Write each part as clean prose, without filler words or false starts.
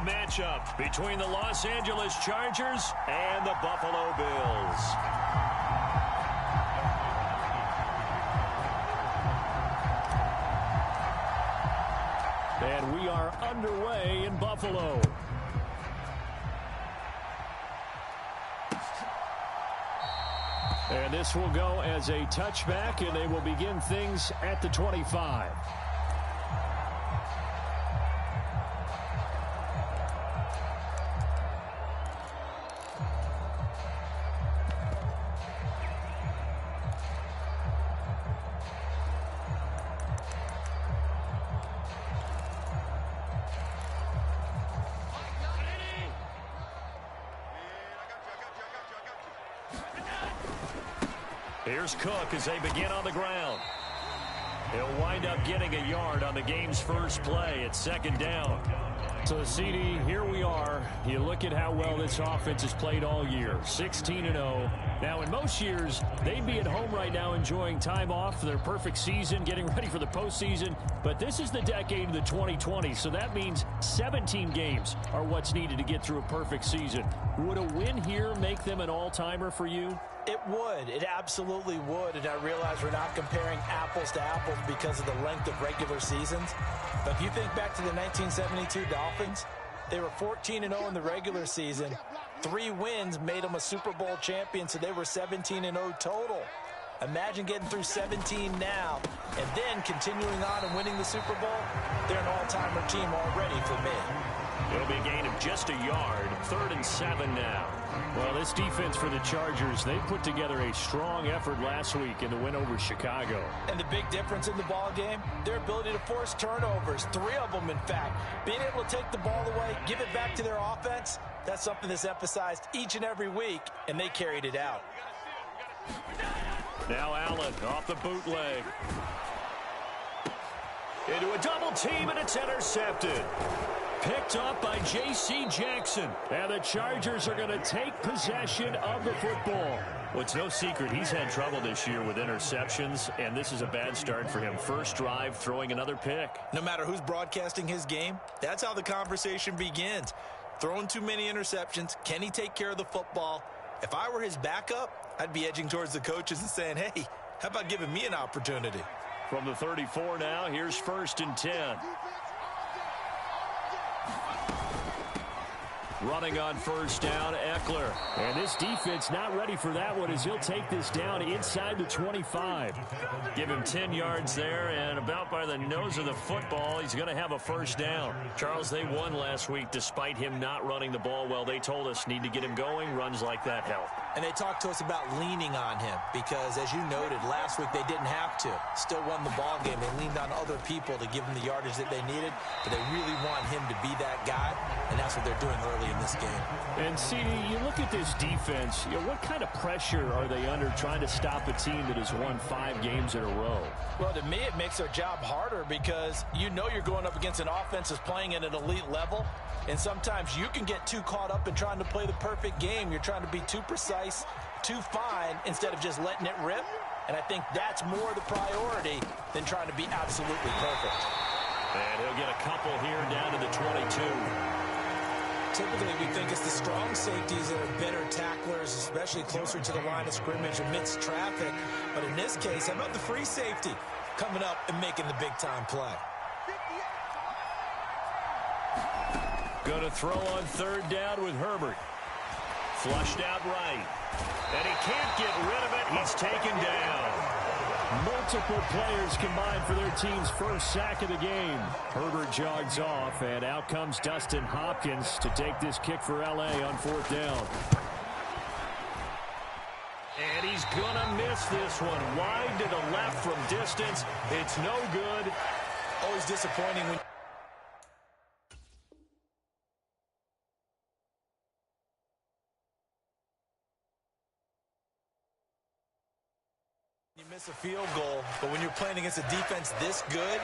matchup between the Los Angeles Chargers and the Buffalo Bills. And we are underway in Buffalo. And this will go as a touchback, and they will begin things at the 25. Here's Cook as they begin on the ground. He'll wind up getting a yard on the game's first play at second down. So, CD, here we are. You look at how well this offense has played all year, 16-0. Now, in most years, they'd be at home right now enjoying time off for their perfect season, getting ready for the postseason. But this is the decade of the 2020s, so that means 17 games are what's needed to get through a perfect season. Would a win here make them an all-timer for you? It would. It absolutely would. And I realize we're not comparing apples to apples because of the length of regular seasons. But if you think back to the 1972 Dolphins, they were 14-0 in the regular season. 3 wins made them a Super Bowl champion, so they were 17-0 total. Imagine getting through 17 now and then continuing on and winning the Super Bowl. They're an all-timer team already for me. It'll be a gain of just a yard, 3rd and 7 now. Well, this defense for the Chargers, they put together a strong effort last week in the win over Chicago. And the big difference in the ball game, their ability to force turnovers, 3 of them, in fact. Being able to take the ball away, give it back to their offense, that's something that's emphasized each and every week, and they carried it out. Now Allen off the bootleg. Into a double team, and it's intercepted. Picked up by J.C. Jackson. And the Chargers are going to take possession of the football. Well, it's no secret he's had trouble this year with interceptions, and this is a bad start for him. First drive, throwing another pick. No matter who's broadcasting his game, that's how the conversation begins. Throwing too many interceptions. Can he take care of the football? If I were his backup, I'd be edging towards the coaches and saying, hey, how about giving me an opportunity? From the 34 now, here's 1st and 10. Running on first down, Eckler. And this defense not ready for that one as he'll take this down inside the 25. Give him 10 yards there, and about by the nose of the football, he's going to have a first down. Charles, they won last week despite him not running the ball well. They told us need to get him going. Runs like that help. And they talked to us about leaning on him because, as you noted, last week they didn't have to. Still won the ball game. They leaned on other people to give them the yardage that they needed, but they really want him to be that guy, and that's what they're doing early in this game. And, CD, you look at this defense, what kind of pressure are they under trying to stop a team that has won 5 games in a row? Well, to me, it makes their job harder because you know you're going up against an offense that's playing at an elite level, and sometimes you can get too caught up in trying to play the perfect game. You're trying to be too precise, too fine, instead of just letting it rip. And I think that's more the priority than trying to be absolutely perfect. And he'll get a couple here down to the 22. Typically, we think it's the strong safeties that are better tacklers, especially closer to the line of scrimmage amidst traffic. But in this case, how about the free safety coming up and making the big-time play? Going to throw on 3rd down with Herbert. Flushed out right. And he can't get rid of it. He's taken down. Multiple players combined for their team's first sack of the game. Herbert jogs off, and out comes Dustin Hopkins to take this kick for L.A. on 4th down. And he's going to miss this one. Wide to the left from distance. It's no good. Always disappointing when you miss a field goal, but when you're playing against a defense this good,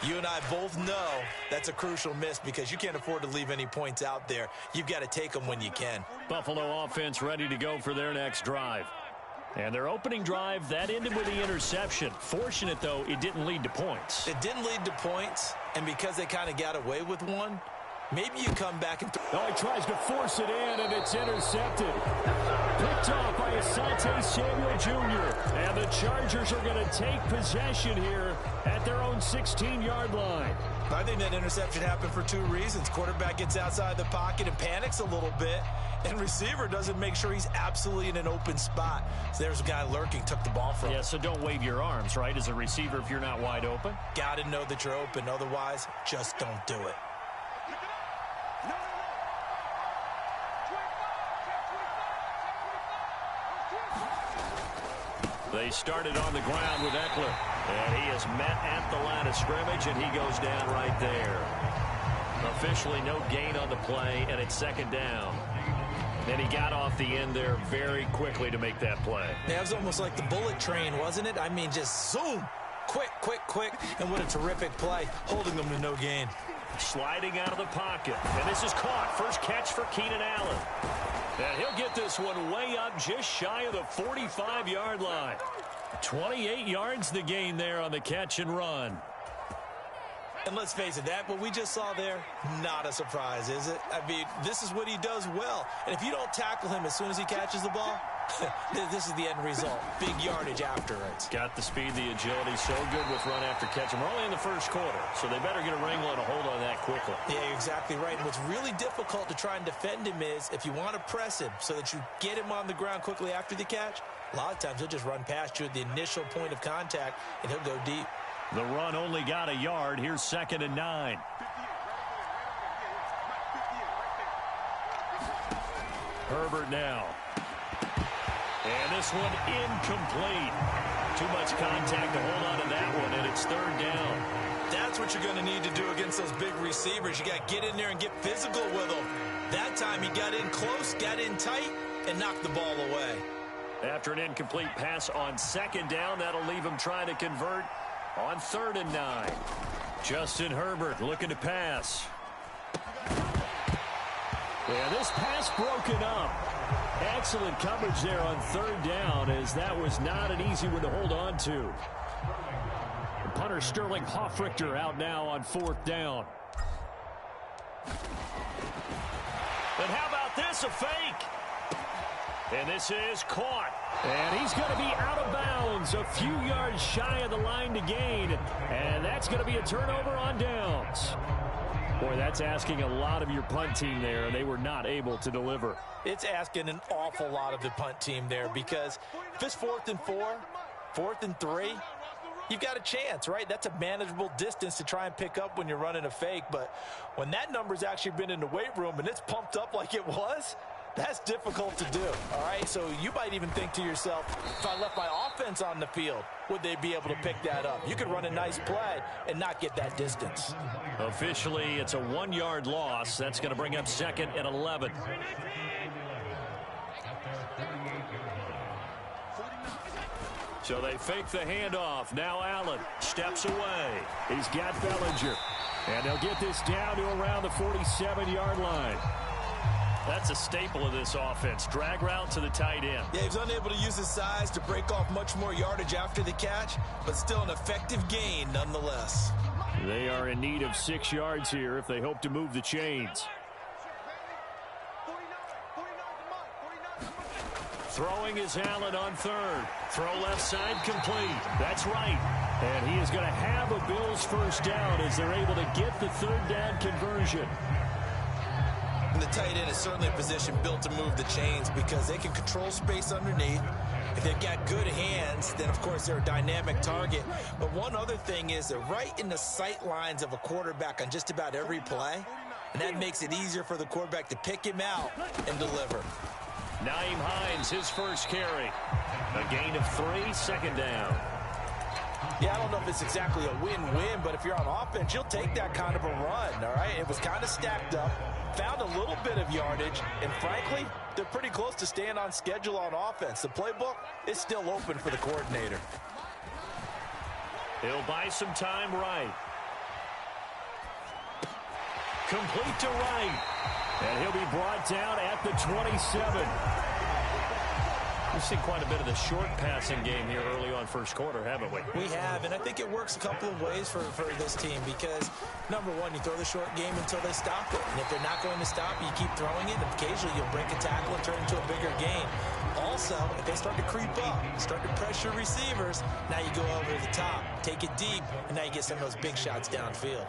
you and I both know that's a crucial miss because you can't afford to leave any points out there. You've got to take them when you can. Buffalo offense ready to go for their next drive. And their opening drive, that ended with the interception. Fortunate, though, it didn't lead to points. It didn't lead to points, and because they kind of got away with one, Maybe you come back and... Oh, he tries to force it in, and it's intercepted. Picked off by Asante Samuel Jr. And the Chargers are going to take possession here at their own 16-yard line. I think that interception happened for two reasons. Quarterback gets outside the pocket and panics a little bit, and receiver doesn't make sure he's absolutely in an open spot. So there's a guy lurking, took the ball from him. Yeah, so don't wave your arms, right, as a receiver if you're not wide open. Got to know that you're open. Otherwise, just don't do it. They started on the ground with Eckler. And he is met at the line of scrimmage, and he goes down right there. Officially no gain on the play, and it's second down. And he got off the end there very quickly to make that play. Yeah, it was almost like the bullet train, wasn't it? I mean, just zoom. Quick, quick, quick. And what a terrific play, holding them to no gain. Sliding out of the pocket. And this is caught. First catch for Keenan Allen. And he'll get this one way up just shy of the 45-yard line. 28 yards the gain there on the catch and run. And let's face it, that what we just saw there, not a surprise, is it? I mean, this is what he does well. And if you don't tackle him as soon as he catches the ball, this is the end result. Big yardage after it. Got the speed, the agility, so good with run after catch. And we're only in the first quarter, so they better get a wrangle and a hold on that quickly. Yeah, you're exactly right. And what's really difficult to try and defend him is if you want to press him so that you get him on the ground quickly after the catch, a lot of times he'll just run past you at the initial point of contact, and he'll go deep. The run only got a yard. Here's 2nd and 9. Herbert now. And this one incomplete. Too much contact to hold on to that one, and it's 3rd down. That's what you're going to need to do against those big receivers. You got to get in there and get physical with them. That time he got in close, got in tight, and knocked the ball away. After an incomplete pass on 2nd down, that'll leave him trying to convert on 3rd and 9. Justin Herbert looking to pass. Yeah, this pass broken up. Excellent coverage there on 3rd down, as that was not an easy one to hold on to. The punter Sterling Hoffrichter out now on 4th down. And how about this, a fake? And this is caught. And he's going to be out of bounds, a few yards shy of the line to gain. And that's going to be a turnover on downs. Boy, that's asking a lot of your punt team there, and they were not able to deliver. It's asking an awful lot of the punt team there, because if it's 4th and 4, 4th and 3, you've got a chance, right? That's a manageable distance to try and pick up when you're running a fake. But when that number's actually been in the weight room and it's pumped up like it was, that's difficult to do, all right? So you might even think to yourself, if I left my offense on the field, would they be able to pick that up? You could run a nice play and not get that distance. Officially, it's a 1-yard loss. That's going to bring up 2nd and 11. So they fake the handoff. Now Allen steps away. He's got Bellinger. And they'll get this down to around the 47-yard line. That's a staple of this offense. Drag route to the tight end. Yeah, he's unable to use his size to break off much more yardage after the catch, but still an effective gain nonetheless. They are in need of 6 yards here if they hope to move the chains. Throwing is Allen on 3rd. Throw left side complete. That's right. And he is going to have a Bills first down as they're able to get the 3rd down conversion. And the tight end is certainly a position built to move the chains because they can control space underneath. If they've got good hands, then, of course, they're a dynamic target. But one other thing is they're right in the sight lines of a quarterback on just about every play. And that makes it easier for the quarterback to pick him out and deliver. Nyheim Hines, his first carry. A gain of 3, 2nd down. Yeah, I don't know if it's exactly a win-win, but if you're on offense, you'll take that kind of a run, all right? It was kind of stacked up, found a little bit of yardage, and frankly, they're pretty close to staying on schedule on offense. The playbook is still open for the coordinator. He'll buy some time right. Complete to right. And he'll be brought down at the 27. We've seen quite a bit of the short passing game here early on first quarter, haven't we? We have, and I think it works a couple of ways for this team because, number one, you throw the short game until they stop it. And if they're not going to stop it, you keep throwing it, and occasionally you'll break a tackle and turn it into a bigger game. Also, if they start to creep up, start to pressure receivers, now you go over the top, take it deep, and now you get some of those big shots downfield.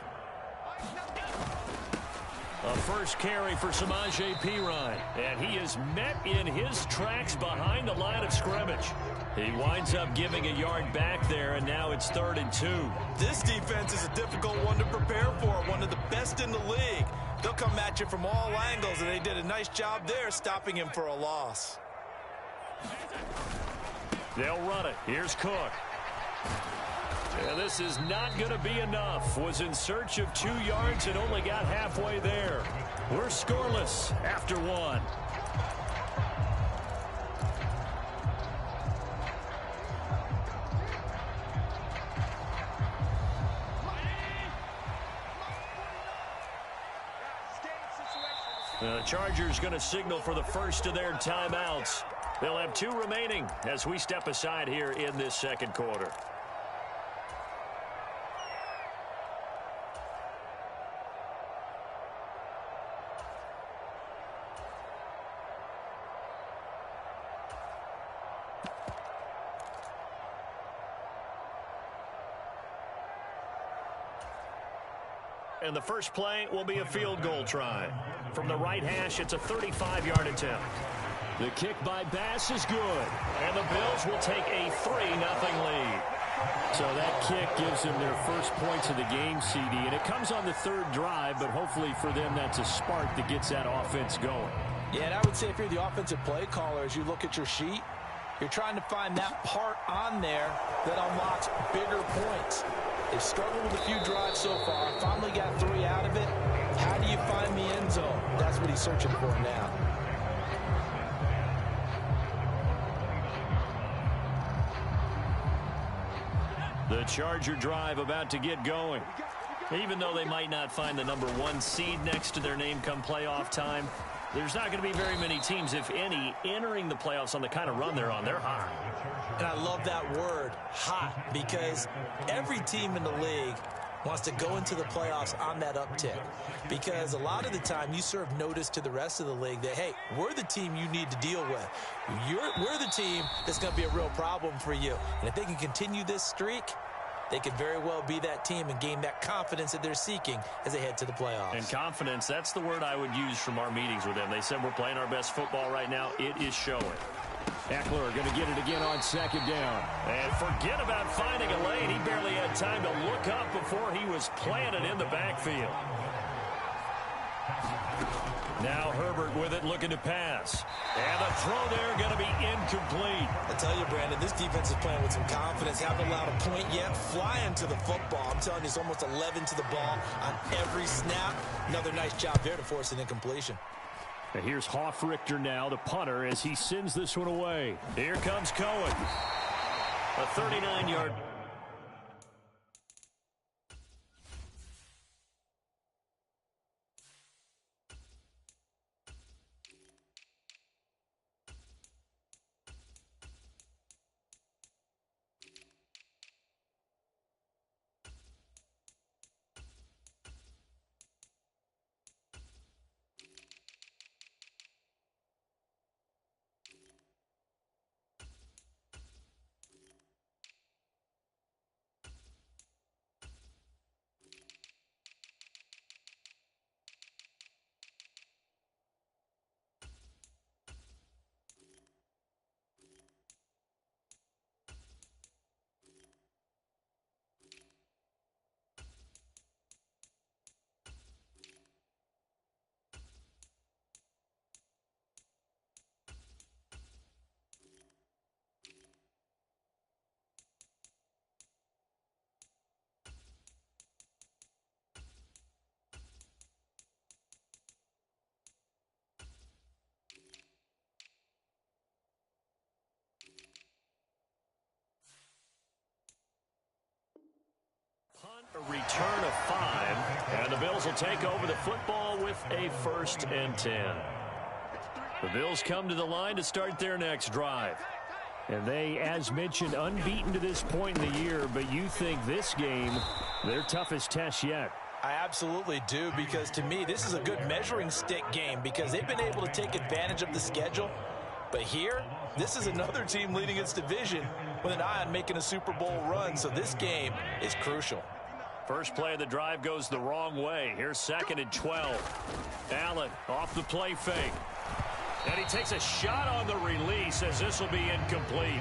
A first carry for Samaje Perine, and he is met in his tracks behind the line of scrimmage. He winds up giving a yard back there, and now it's 3rd and 2. This defense is a difficult one to prepare for, one of the best in the league. They'll come at you from all angles, and they did a nice job there stopping him for a loss. They'll run it. Here's Cook. And this is not going to be enough. Was in search of 2 yards and only got halfway there. We're scoreless after 1. The Chargers going to signal for the first of their timeouts. They'll have 2 remaining as we step aside here in this second quarter. And the first play will be a field goal try. From the right hash, it's a 35-yard attempt. The kick by Bass is good. And the Bills will take a 3-0 lead. So that kick gives them their first points of the game, CD. And it comes on the 3rd drive, but hopefully for them that's a spark that gets that offense going. Yeah, and I would say if you're the offensive play caller, as you look at your sheet, you're trying to find that part on there that unlocks bigger points. They've struggled with a few drives so far. Finally got 3 out of it. How do you find the end zone? That's what he's searching for now. The Charger drive about to get going. Even though they might not find the number 1 seed next to their name come playoff time, there's not going to be very many teams, if any, entering the playoffs on the kind of run they're on. They're hot. And I love that word, hot, because every team in the league wants to go into the playoffs on that uptick. Because a lot of the time you serve notice to the rest of the league that, hey, we're the team you need to deal with. We're the team that's going to be a real problem for you. And if they can continue this streak, they could very well be that team and gain that confidence that they're seeking as they head to the playoffs. And confidence, that's the word I would use from our meetings with them. They said we're playing our best football right now. It is showing. Eckler going to get it again on 2nd down. And forget about finding a lane. He barely had time to look up before he was planted in the backfield. Now Herbert with it, looking to pass. And the throw there going to be incomplete. I tell you, Brandon, this defense is playing with some confidence. Haven't allowed a point yet. Flying to the football. I'm telling you, it's almost 11 to the ball on every snap. Another nice job there to force an incompletion. And here's Hoffrichter now, the punter, as he sends this one away. Here comes Cohen. A 39-yard. A return of 5, and the Bills will take over the football with a 1st and 10. The Bills come to the line to start their next drive. And they, as mentioned, unbeaten to this point in the year, but you think this game, their toughest test yet. I absolutely do, because to me, this is a good measuring stick game because they've been able to take advantage of the schedule. But here, this is another team leading its division with an eye on making a Super Bowl run, so this game is crucial. First play of the drive goes the wrong way. Here's 2nd and 12. Allen off the play fake. And he takes a shot on the release as this will be incomplete.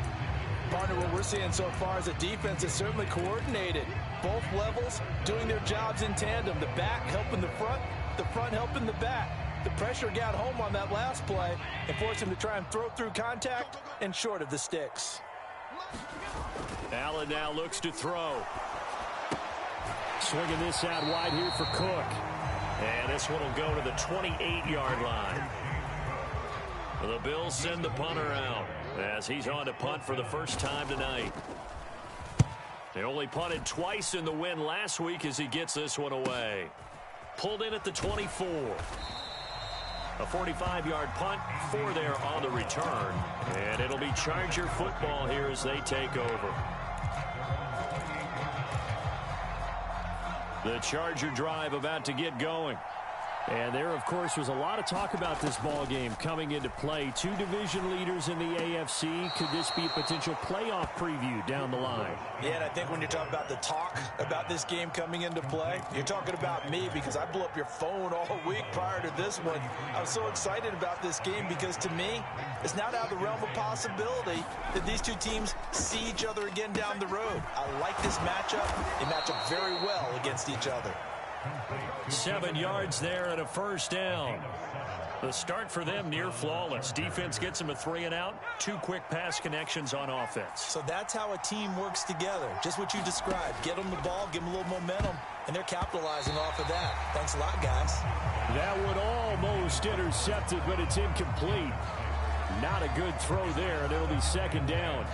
Partner, what we're seeing so far is a defense that's certainly coordinated. Both levels doing their jobs in tandem. The back helping the front helping the back. The pressure got home on that last play and forced him to try and throw through contact and short of the sticks. Allen now looks to throw. Swinging this out wide here for Cook. And this one will go to the 28-yard line. The Bills send the punter out as he's on to punt for the first time tonight. They only punted twice in the win last week as he gets this one away. Pulled in at the 24. A 45-yard punt, 4 there on the return. And it'll be Charger football here as they take over. The Charger drive about to get going. And there, of course, was a lot of talk about this ball game coming into play. 2 division leaders in the AFC. Could this be a potential playoff preview down the line? Yeah, and I think when you're talking about the talk about this game coming into play, you're talking about me because I blew up your phone all week prior to this one. I was so excited about this game because, to me, it's not out of the realm of possibility that these two teams see each other again down the road. I like this matchup. They match up very well against each other. 7 yards there and a first down. The start for them near flawless. Defense gets them a 3 and out. 2 quick pass connections on offense. So that's how a team works together. Just what you described. Get them the ball, give them a little momentum, and they're capitalizing off of that. Thanks a lot, guys. That one almost intercepted, but it's incomplete. Not a good throw there, and it'll be 2nd down.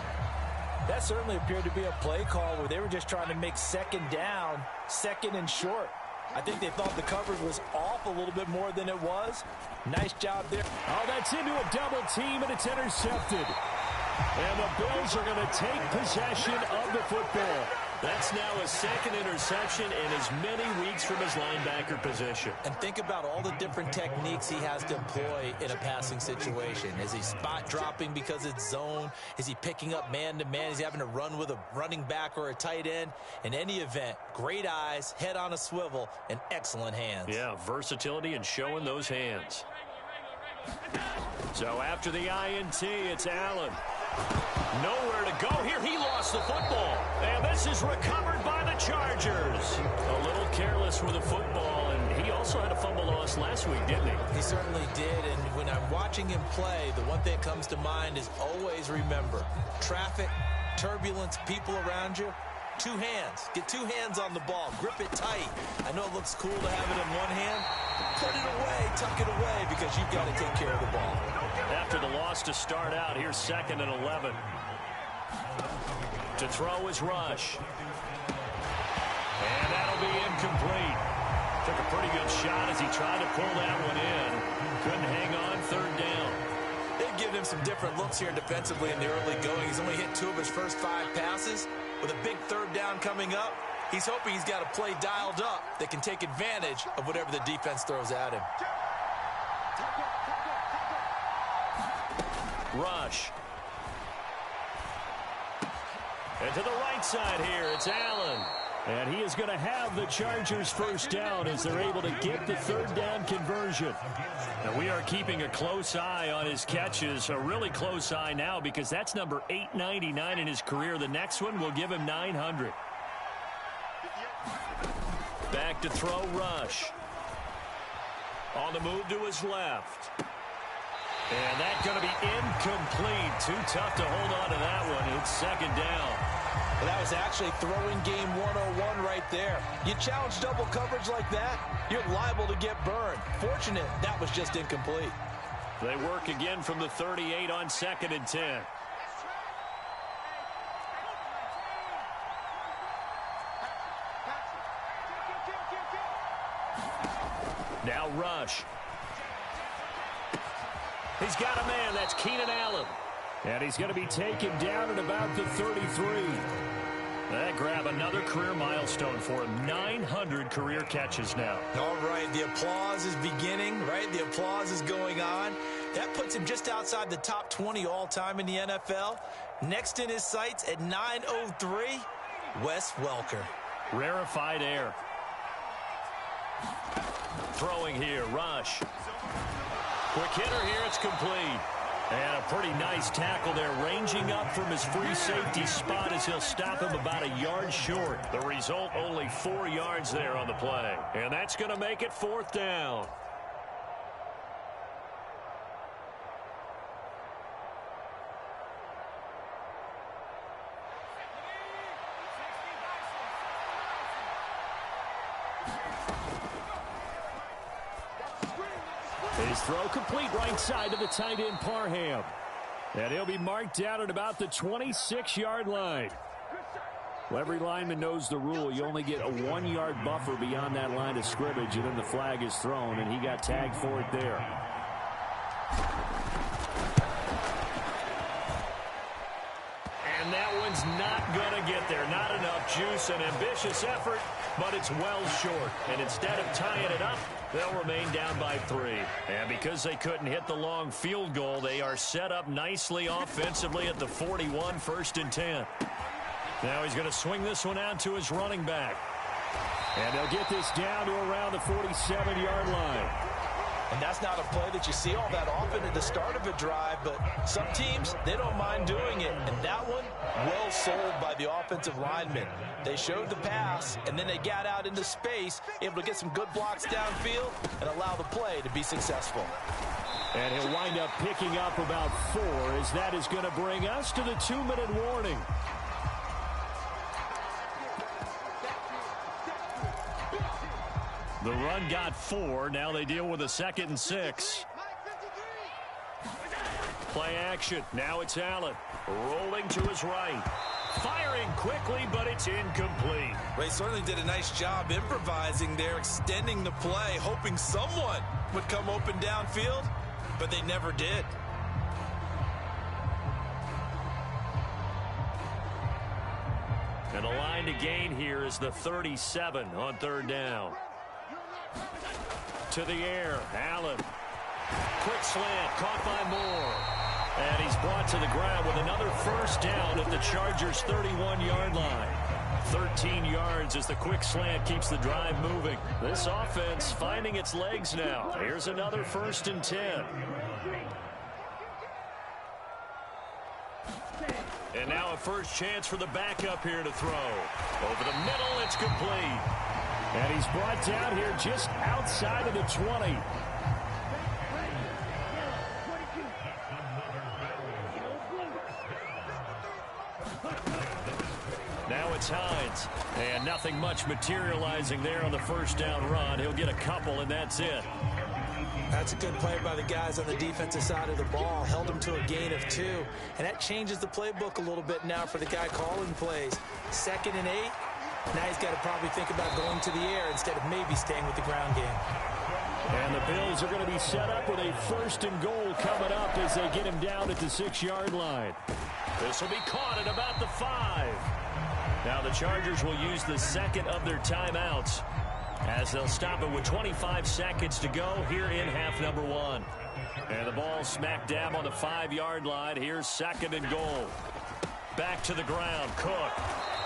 That certainly appeared to be a play call where they were just trying to make 2nd down, 2nd and short. I think they thought the coverage was off a little bit more than it was. Nice job there. Oh, that's into a double team, and it's intercepted. And the Bills are going to take possession of the football. That's now a 2nd interception in as many weeks from his linebacker position. And think about all the different techniques he has to employ in a passing situation. Is he spot dropping because it's zone? Is he picking up man-to-man? Is he having to run with a running back or a tight end? In any event, great eyes, head on a swivel, and excellent hands. Yeah, versatility and showing those hands. So after the INT, it's Allen. Nowhere to go here. He lost the football. And this is recovered by the Chargers. A little careless with the football, and he also had a fumble loss last week, didn't he? He certainly did, and when I'm watching him play, the one thing that comes to mind is always remember, traffic, turbulence, people around you, 2 hands. Get 2 hands on the ball. Grip it tight. I know it looks cool to have it in one hand. Put it away, tuck it away, because you've got to take care of the ball. After the loss to start out, here's 2nd and 11. To throw is Rush. And that'll be incomplete. Took a pretty good shot as he tried to pull that one in. Couldn't hang on, 3rd down. They've given him some different looks here defensively in the early going. He's only hit 2 of his first 5 passes. With a big 3rd down coming up, he's hoping he's got a play dialed up that can take advantage of whatever the defense throws at him. Rush. And to the right side here, it's Allen. And he is going to have the Chargers first down as they're able to get the 3rd down conversion. And we are keeping a close eye on his catches, a really close eye now because that's number 899 in his career. The next one will give him 900. Back to throw Rush. On the move to his left. And that's going to be incomplete. Too tough to hold on to that one. It's 2nd down. Well, that was actually throwing game 101 right there. You challenge double coverage like that, you're liable to get burned. Fortunate, that was just incomplete. They work again from the 38 on 2nd and 10. Now Rush. He's got a man. That's Keenan Allen. And he's going to be taken down at about the 33. That grab another career milestone for him. 900 career catches now. All right, the applause is beginning, right? The applause is going on. That puts him just outside the top 20 all-time in the NFL. Next in his sights at 903, Wes Welker. Rarefied air. Throwing here, Rush. Quick hitter here, it's complete. And a pretty nice tackle there, ranging up from his free safety spot as he'll stop him about a yard short. The result, only 4 yards there on the play. And that's going to make it 4th down. His throw complete right side to the tight end Parham. And he'll be marked down at about the 26-yard line. Well, every lineman knows the rule. You only get a 1-yard buffer beyond that line of scrimmage, and then the flag is thrown, and he got tagged for it there. And that one's not going to get there. Not enough juice. An ambitious effort, but it's well short. And instead of tying it up, they'll remain down by 3. And because they couldn't hit the long field goal, they are set up nicely offensively at the 41, 1st and 10. Now he's going to swing this one out to his running back. And they'll get this down to around the 47-yard line. And that's not a play that you see all that often at the start of a drive, but some teams, they don't mind doing it. And that one, well sold by the offensive lineman. They showed the pass, and then they got out into space, able to get some good blocks downfield and allow the play to be successful. And he'll wind up picking up about 4, as that is going to bring us to the 2-minute warning. The run got 4. Now they deal with a 2nd and 6. Play action. Now it's Allen. Rolling to his right. Firing quickly, but it's incomplete. Ray certainly did a nice job improvising there, extending the play, hoping someone would come open downfield, but they never did. And the line to gain here is the 37 on 3rd down. To the air, Allen. Quick slant, caught by Moore. And he's brought to the ground with another 1st down at the Chargers' 31-yard line. 13 yards as the quick slant keeps the drive moving. This offense finding its legs now. Here's another 1st and 10. And now a first chance for the backup here to throw. Over the middle, it's complete. And he's brought down here just outside of the 20. Now it's Hines. And nothing much materializing there on the 1st down run. He'll get a couple, and that's it. That's a good play by the guys on the defensive side of the ball. Held him to a gain of 2. And that changes the playbook a little bit now for the guy calling plays. 2nd and 8. Now he's got to probably think about going to the air instead of maybe staying with the ground game. And the Bills are going to be set up with a 1st and goal coming up as they get him down at the 6-yard line. This will be caught at about the 5. Now the Chargers will use the 2nd of their timeouts as they'll stop it with 25 seconds to go here in half number 1. And the ball smack dab on the 5-yard line. Here's 2nd and goal. Back to the ground, Cook.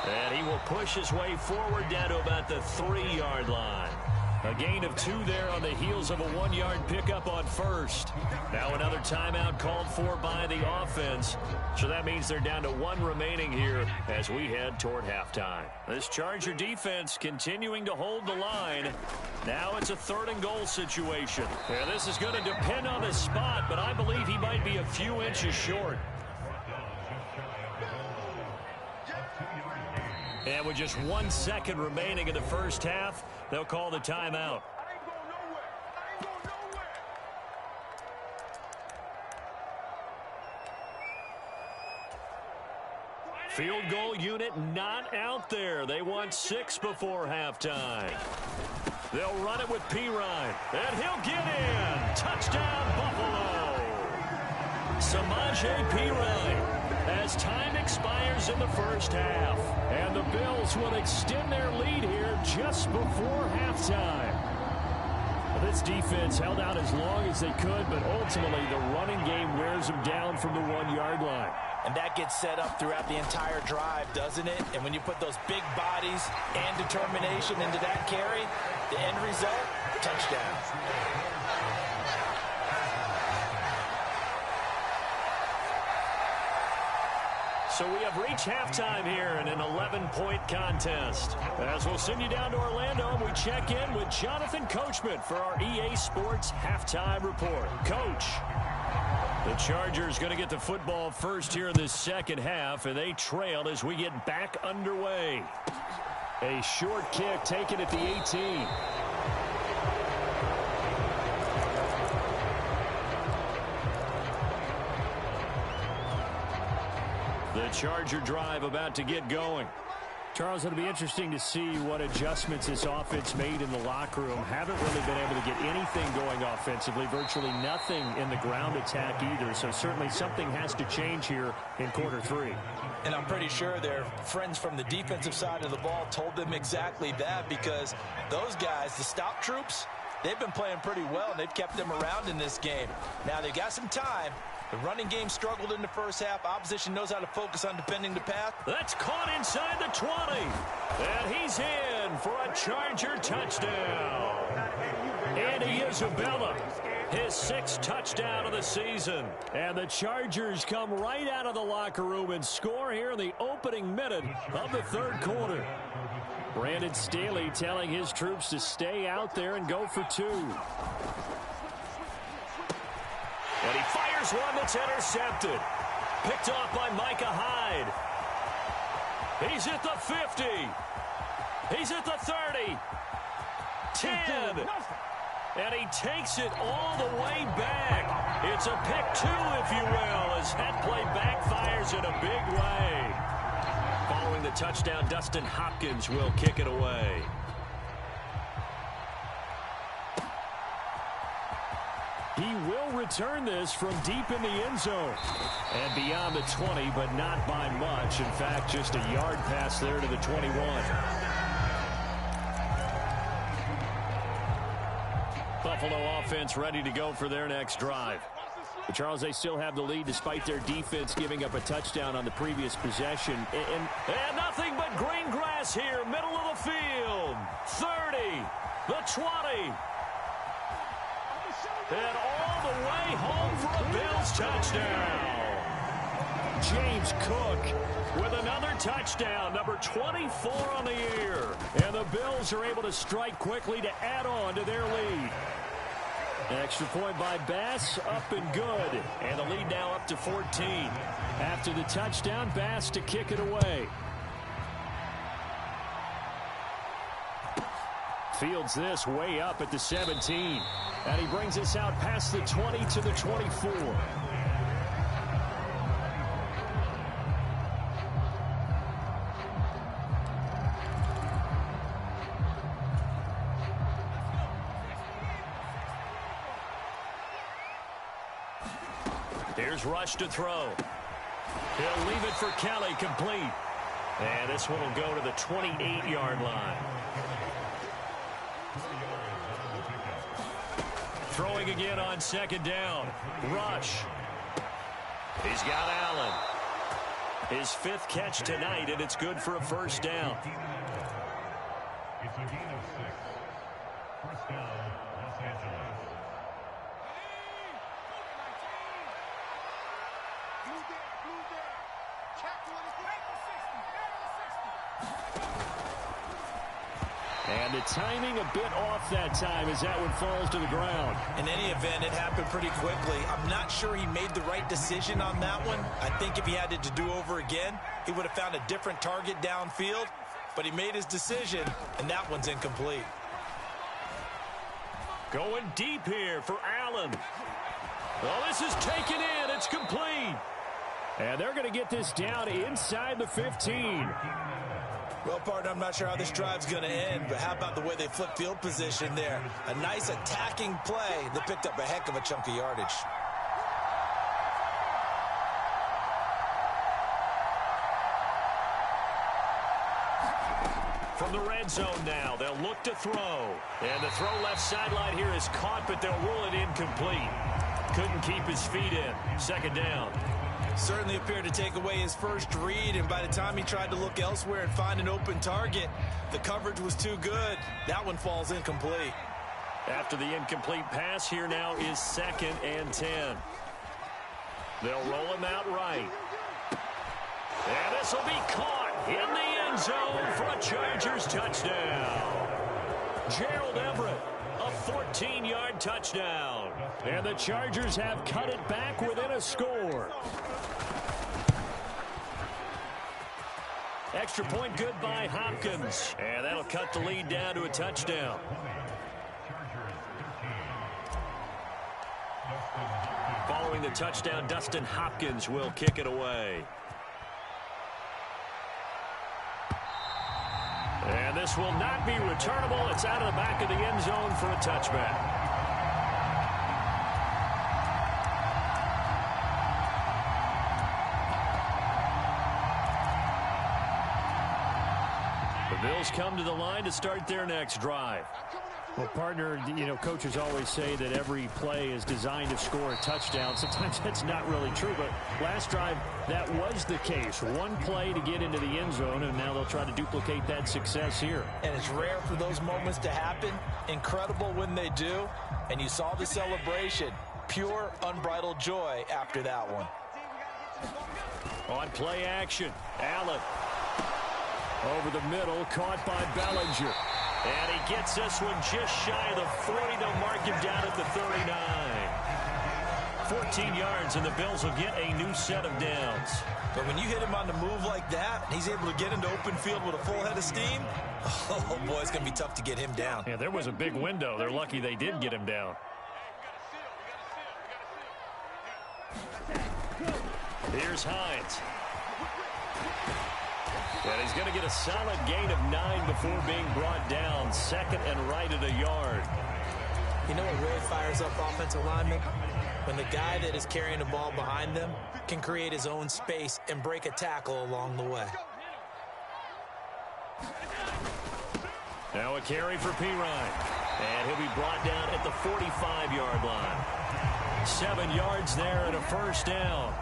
And he will push his way forward down to about the 3-yard line. A gain of 2 there on the heels of a 1-yard pickup on 1st. Now another timeout called for by the offense. So that means they're down to 1 remaining here as we head toward halftime. This Charger defense continuing to hold the line. Now it's a 3rd and goal situation. Yeah, this is going to depend on his spot, but I believe he might be a few inches short. And with just 1 second remaining in the 1st half, they'll call the timeout. Field goal unit not out there. They want 6 before halftime. They'll run it with Pirine, and he'll get in. Touchdown, Buffalo. J.P. Ryan as time expires in the first half. And the Bills will extend their lead here just before halftime. This defense held out as long as they could, but ultimately the running game wears them down from the 1-yard line. And that gets set up throughout the entire drive, doesn't it? And when you put those big bodies and determination into that carry, the end result, touchdown. So we have reached halftime here in an 11-point contest. As we'll send you down to Orlando, we check in with Jonathan Coachman for our EA Sports Halftime Report. Coach, the Chargers going to get the football first here in this second half, and they trail as we get back underway. A short kick taken at the 18. The Charger drive about to get going. Charles, it'll be interesting to see what adjustments this offense made in the locker room. Haven't really been able to get anything going offensively, virtually nothing in the ground attack either. So certainly something has to change here in quarter 3. And I'm pretty sure their friends from the defensive side of the ball told them exactly that, because those guys, the stop troops, they've been playing pretty well, and they've kept them around in this game. Now, they've got some time. The running game struggled in the first half. Opposition knows how to focus on defending the path. That's caught inside the 20. And he's in for a Charger touchdown. Andy Isabella, his 6th touchdown of the season. And the Chargers come right out of the locker room and score here in the opening minute of the third quarter. Brandon Staley telling his troops to stay out there and go for 2. And he fires one that's intercepted. Picked off by Micah Hyde. He's at the 50. He's at the 30. 10. And he takes it all the way back. It's a pick 2, if you will, as that play backfires in a big way. Following the touchdown, Dustin Hopkins will kick it away. He will return this from deep in the end zone. And beyond the 20, but not by much. In fact, just a yard pass there to the 21. Buffalo offense ready to go for their next drive. But Charles, they still have the lead despite their defense giving up a touchdown on the previous possession. And nothing but green grass here, middle of the field. 30, the 20. And all the way home for a Bills touchdown. James Cook with another touchdown, number 24 on the year. And the Bills are able to strike quickly to add on to their lead. An extra point by Bass, up and good. And the lead now up to 14. After the touchdown, Bass to kick it away. Fields this way up at the 17. And he brings us out past the 20 to the 24. Here's Rush to throw. He'll leave it for Kelly, complete. And this one will go to the 28-yard line. Throwing again on second down. Rush. He's got Allen. His 5th catch tonight, and it's good for a first down. It's a gain of 6. First down, Los Angeles. And the timing a bit off that time as that one falls to the ground. In any event, it happened pretty quickly. I'm not sure he made the right decision on that one. I think if he had it to do over again, he would have found a different target downfield. But he made his decision, and that one's incomplete. Going deep here for Allen. Well, this is taken in. It's complete. And they're going to get this down inside the 15. Well, partner, I'm not sure how this drive's going to end, but how about the way they flip field position there? A nice attacking play that picked up a heck of a chunk of yardage. from the red zone now. They'll look to throw. And the throw left sideline here is caught, but they'll rule it incomplete. Couldn't keep his feet in. Second down. Certainly appeared to take away his first read, and by the time he tried to look elsewhere and find an open target, the coverage was too good. That one falls incomplete. After the incomplete pass, here now is 2nd and 10. They'll roll him out right. And this will be caught in the end zone for a Chargers touchdown. Gerald Everett, a 14-yard touchdown. And the Chargers have cut it back within a score. Extra point good by Hopkins. And that'll cut the lead down to a touchdown. Following the touchdown, Dustin Hopkins will kick it away. And this will not be returnable. It's out of the back of the end zone for a touchback. The Bills come to the line to start their next drive. Well, partner, you know, coaches always say that every play is designed to score a touchdown. Sometimes that's not really true, but last drive, that was the case. One play to get into the end zone, and now they'll try to duplicate that success here. And it's rare for those moments to happen. Incredible when they do. And you saw the celebration. Pure, unbridled joy after that one. On play action, Allen. Over the middle, caught by Bellinger. And he gets this one just shy of the 40. They'll mark him down at the 39. 14 yards, and the Bills will get a new set of downs. But when you hit him on the move like that, and he's able to get into open field with a full head of steam, oh, boy, it's going to be tough to get him down. Yeah, there was a big window. They're lucky they did get him down. Here's Hines. And he's going to get a solid gain of 9 before being brought down. 2nd and right at a yard. You know what really fires up offensive linemen? When the guy that is carrying the ball behind them can create his own space and break a tackle along the way. Now a carry for Pirine. And he'll be brought down at the 45-yard line. 7 yards there and a first down.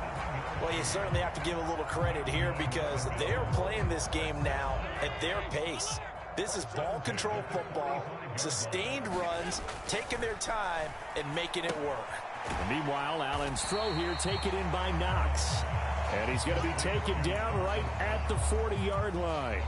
Well, you certainly have to give a little credit here because they're playing this game now at their pace. This is ball control football, sustained runs, taking their time, and making it work. And meanwhile, Allen's throw here taken in by Knox. And he's going to be taken down right at the 40-yard line.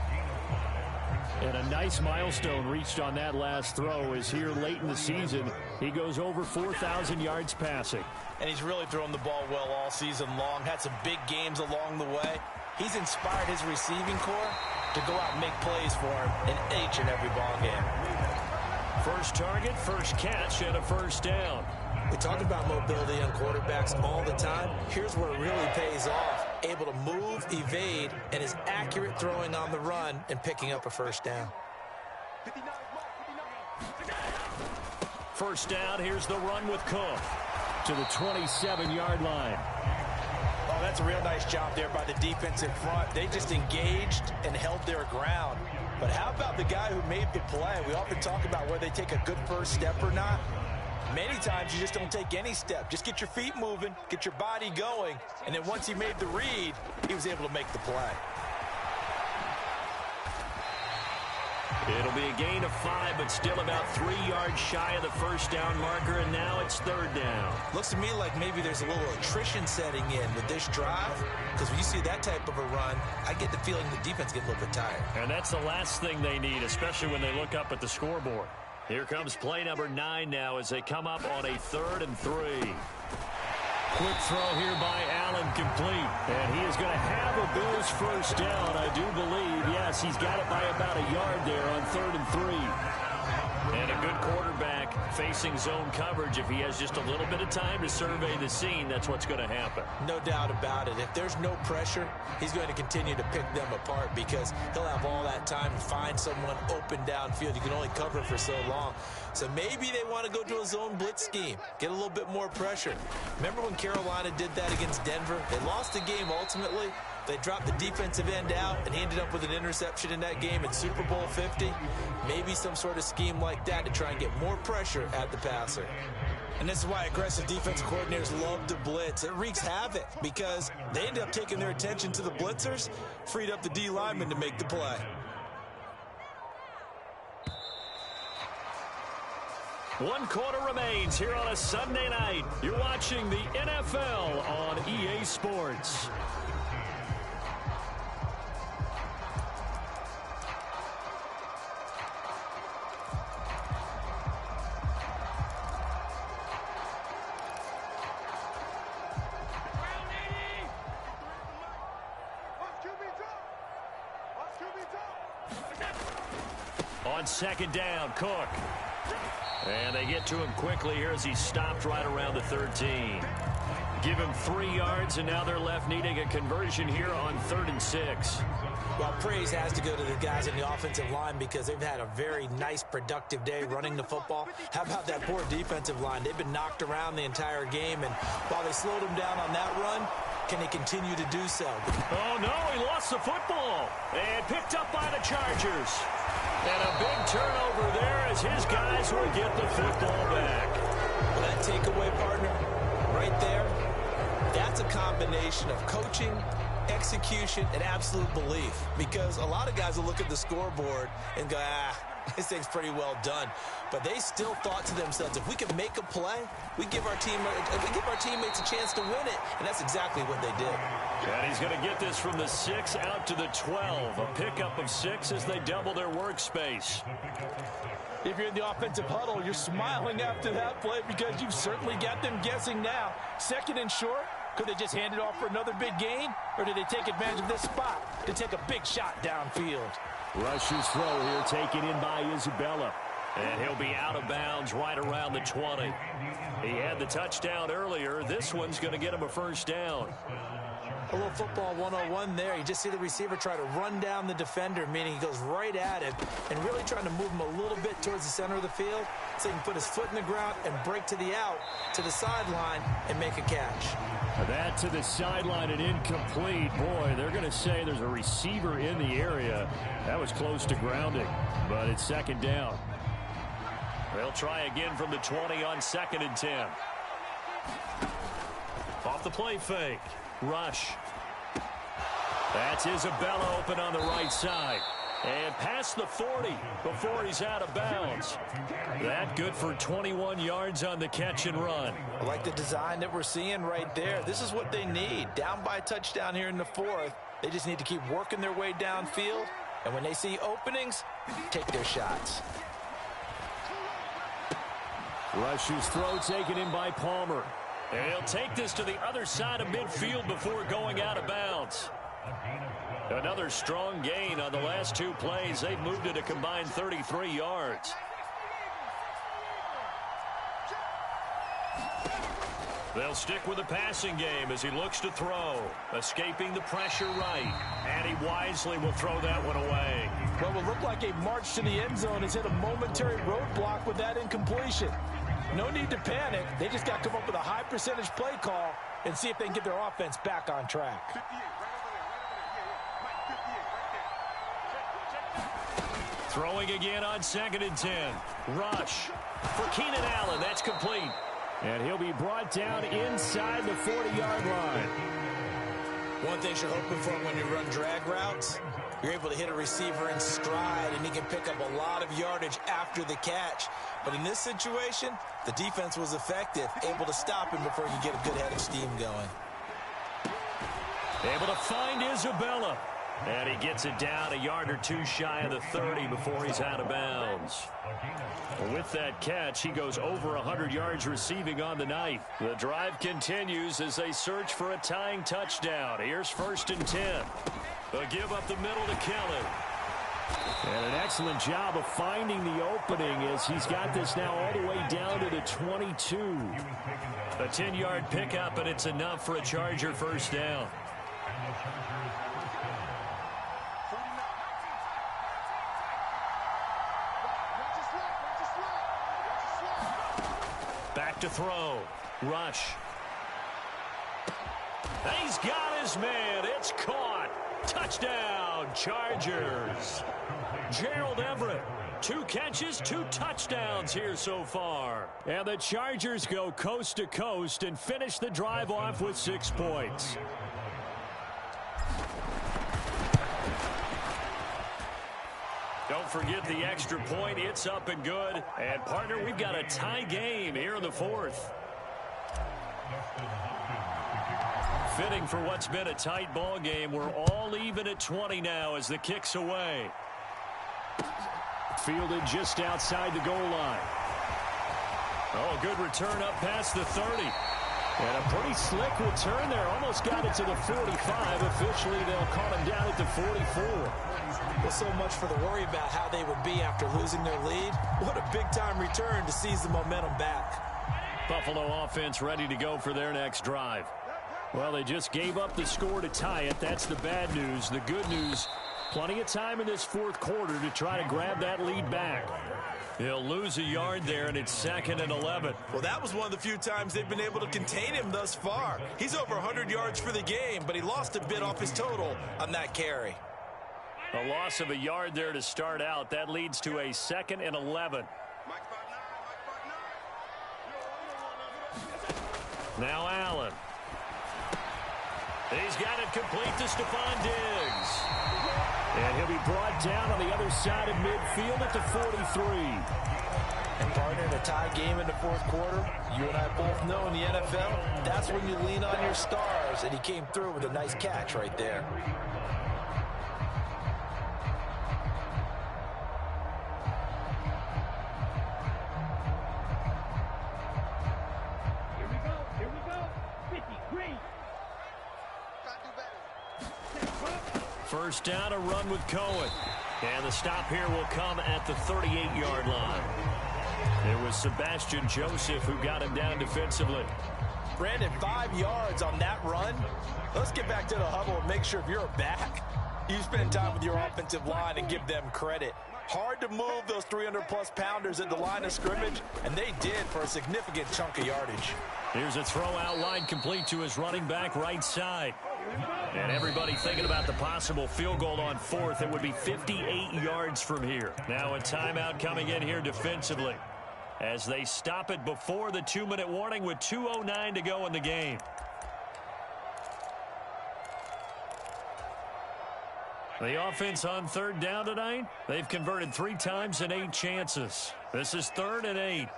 And a nice milestone reached on that last throw is here late in the season. He goes over 4,000 yards passing. And he's really thrown the ball well all season long. Had some big games along the way. He's inspired his receiving corps to go out and make plays for him in each and every ball game. First target, first catch, and a first down. We talk about mobility on quarterbacks all the time. Here's where it really pays off. Able to move, evade, and is accurate throwing on the run and picking up a first down. First down, here's the run with Cook to the 27-yard line. Oh, that's a real nice job there by the defense in front. They just engaged and held their ground. But how about the guy who made the play? We often talk about whether they take a good first step or not. Many times you just don't take any step. Just get your feet moving, get your body going, and then once he made the read, he was able to make the play. It'll be a gain of 5, but still about 3 yards shy of the first down marker, and now it's third down. Looks to me like maybe there's a little attrition setting in with this drive, because when you see that type of a run, I get the feeling the defense gets a little bit tired. And that's the last thing they need, especially when they look up at the scoreboard. Here comes play number 9 now as they come up on a 3rd and 3. Quick throw here by Allen, complete. And he is going to have a Bills first down, I do believe. Yes, he's got it by about a yard there on 3rd and 3. And a good quarterback facing zone coverage. If he has just a little bit of time to survey the scene, that's what's going to happen. No doubt about it. If there's no pressure, he's going to continue to pick them apart because he'll have all that time to find someone open downfield. You can only cover for so long. So maybe they want to go to a zone blitz scheme, get a little bit more pressure. Remember when Carolina did that against Denver? They lost the game ultimately, They dropped the defensive end out, and he ended up with an interception in that game in Super Bowl 50. Maybe some sort of scheme like that to try and get more pressure at the passer. And this is why aggressive defensive coordinators love to blitz. It wreaks havoc because they end up taking their attention to the blitzers, freed up the D lineman to make the play. One quarter remains here on a Sunday night. You're watching the NFL on EA Sports. On second down, Cook. And they get to him quickly here as he stopped right around the 13. Give him 3 yards, and now they're left needing a conversion here on 3rd and 6. Well, praise has to go to the guys in the offensive line because they've had a very nice, productive day running the football. How about that poor defensive line? They've been knocked around the entire game, and while they slowed them down on that run, can they continue to do so? Oh, no, he lost the football and picked up by the Chargers. And a big turnover there as his guys will get the football back. Well, that takeaway, partner, right there, that's a combination of coaching, execution, and absolute belief. Because a lot of guys will look at the scoreboard and go, this thing's pretty well done. But they still thought to themselves, if we can make a play, we give our teammates a chance to win it. And that's exactly what they did. And he's going to get this from the 6 out to the 12. A pickup of 6 as they double their workspace. If you're in the offensive huddle, you're smiling after that play because you've certainly got them guessing now. 2nd and short, could they just hand it off for another big gain? Or did they take advantage of this spot to take a big shot downfield? Rush's throw here taken in by Isabella. And he'll be out of bounds right around the 20. He had the touchdown earlier. This one's going to get him a first down. A little football 101 there. You just see the receiver try to run down the defender, meaning he goes right at him and really trying to move him a little bit towards the center of the field so he can put his foot in the ground and break to the out, to the sideline, and make a catch. That to the sideline and incomplete. Boy, they're going to say there's a receiver in the area. That was close to grounding, but it's 2nd down. They'll try again from the 20 on 2nd and 10. Off the play fake. Rush. That's Isabella open on the right side. And past the 40 before he's out of bounds. That good for 21 yards on the catch and run. I like the design that we're seeing right there. This is what they need. Down by a touchdown here in the 4th. They just need to keep working their way downfield. And when they see openings, take their shots. Rush's throw taken in by Palmer. And he'll take this to the other side of midfield before going out of bounds. Another strong gain on the last 2 plays. They've moved it a combined 33 yards. They'll stick with the passing game as he looks to throw. Escaping the pressure right. And he wisely will throw that one away. Well, it will look like a march to the end zone has hit a momentary roadblock with that incompletion. No need to panic. They just got to come up with a high percentage play call and see if they can get their offense back on track. Throwing again on 2nd and 10. Rush for Keenan Allen. That's complete. And he'll be brought down inside the 40-yard line. One thing you're hoping for when you run drag routes, you're able to hit a receiver in stride, and he can pick up a lot of yardage after the catch. But in this situation, the defense was effective, able to stop him before he could get a good head of steam going. Able to find Isabella. And he gets it down a yard or 2 shy of the 30 before he's out of bounds. With that catch, he goes over 100 yards receiving on the night. The drive continues as they search for a tying touchdown. Here's 1st and 10. They'll give up the middle to Kelly. And an excellent job of finding the opening as he's got this now all the way down to the 22. A 10-yard pickup, and it's enough for a Charger first down. Back to throw. Rush. He's got his man. It's caught. Touchdown, Chargers. Gerald Everett, 2 catches, 2 touchdowns here so far. And the Chargers go coast to coast and finish the drive off with 6 points. Don't forget the extra point. It's up and good. And, partner, we've got a tie game here in the 4th. Fitting for what's been a tight ball game. We're all even at 20 now as the kick's away. Fielded just outside the goal line. Oh, good return up past the 30. And a pretty slick return there. Almost got it to the 45. Officially, they'll call him down at the 44. Well, so much for the worry about how they would be after losing their lead. What a big-time return to seize the momentum back. Buffalo offense ready to go for their next drive. Well, they just gave up the score to tie it. That's the bad news. The good news, plenty of time in this 4th quarter to try to grab that lead back. He'll lose a yard there, and it's 2nd and 11. Well, that was one of the few times they've been able to contain him thus far. He's over 100 yards for the game, but he lost a bit off his total on that carry. A loss of a yard there to start out. That leads to a 2nd and 11. Now Allen. He's got it complete to Stephon Diggs. And he'll be brought down on the other side of midfield at the 43. And partner, in a tie game in the 4th quarter, you and I both know in the NFL, that's when you lean on your stars. And he came through with a nice catch right there. First down, a run with Cohen. And the stop here will come at the 38-yard line. It was Sebastian Joseph who got him down defensively. Brandon, 5 yards on that run. Let's get back to the huddle and make sure if you're a back, you spend time with your offensive line and give them credit. Hard to move those 300-plus pounders at the line of scrimmage, and they did for a significant chunk of yardage. Here's a throw out wide complete to his running back right side. And everybody thinking about the possible field goal on 4th. It would be 58 yards from here. Now a timeout coming in here defensively as they stop it before the 2-minute warning with 2:09 to go in the game. The offense on 3rd down tonight, they've converted 3 times in 8 chances. This is 3rd and 8.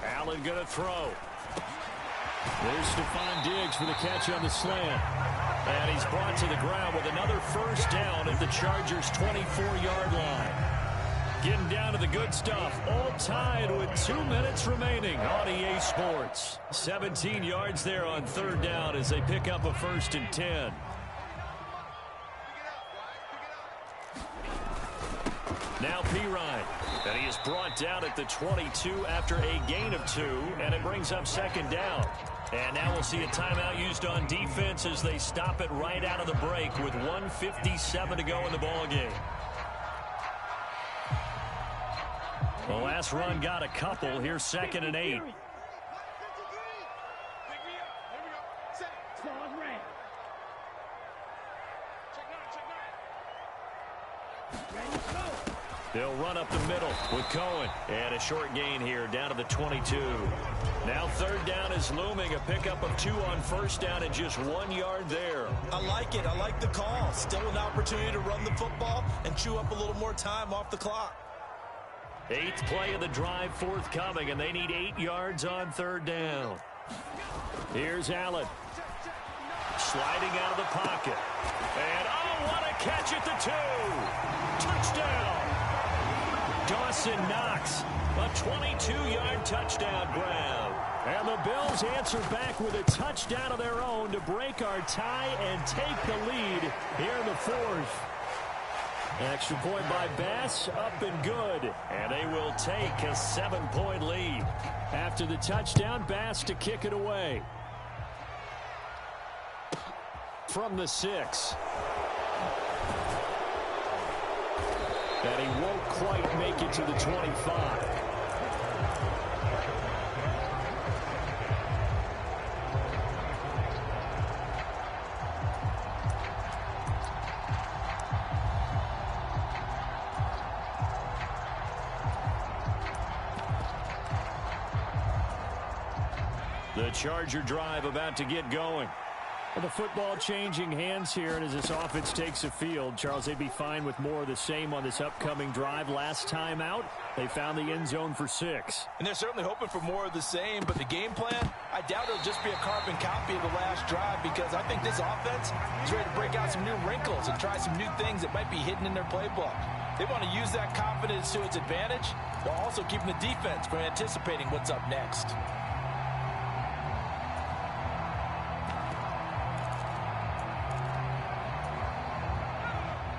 Allen going to throw. There's Stephon Diggs for the catch on the slant. And he's brought to the ground with another first down at the Chargers' 24-yard line. Getting down to the good stuff. All tied with 2 minutes remaining on EA Sports. 17 yards there on 3rd down as they pick up a 1st and 10. Now Pirine. And he is brought down at the 22 after a gain of 2. And it brings up 2nd down. And now we'll see a timeout used on defense as they stop it right out of the break with 1:57 to go in the ballgame. The last run got a couple. Here's 2nd and 8. They'll run up the middle with Cohen. And a short gain here down to the 22. Now 3rd down is looming. A pickup of 2 on 1st down and just 1 yard there. I like it. I like the call. Still an opportunity to run the football and chew up a little more time off the clock. 8th play of the drive forthcoming, and they need 8 yards on 3rd down. Here's Allen. Sliding out of the pocket. And, oh, what a catch at the 2. Touchdown. Dawson Knox, a 22-yard touchdown grab. And the Bills answer back with a touchdown of their own to break our tie and take the lead here in the 4th. Extra point by Bass, up and good. And they will take a 7-point lead. After the touchdown, Bass to kick it away. From the 6. And he won't quite make it to the 25. The Charger drive about to get going. Well, the football changing hands here, and as this offense takes the field, Charles, they'd be fine with more of the same on this upcoming drive. Last time out, they found the end zone for 6. And they're certainly hoping for more of the same, but the game plan, I doubt it'll just be a carbon copy of the last drive, because I think this offense is ready to break out some new wrinkles and try some new things that might be hidden in their playbook. They want to use that confidence to its advantage, while also keeping the defense from anticipating what's up next.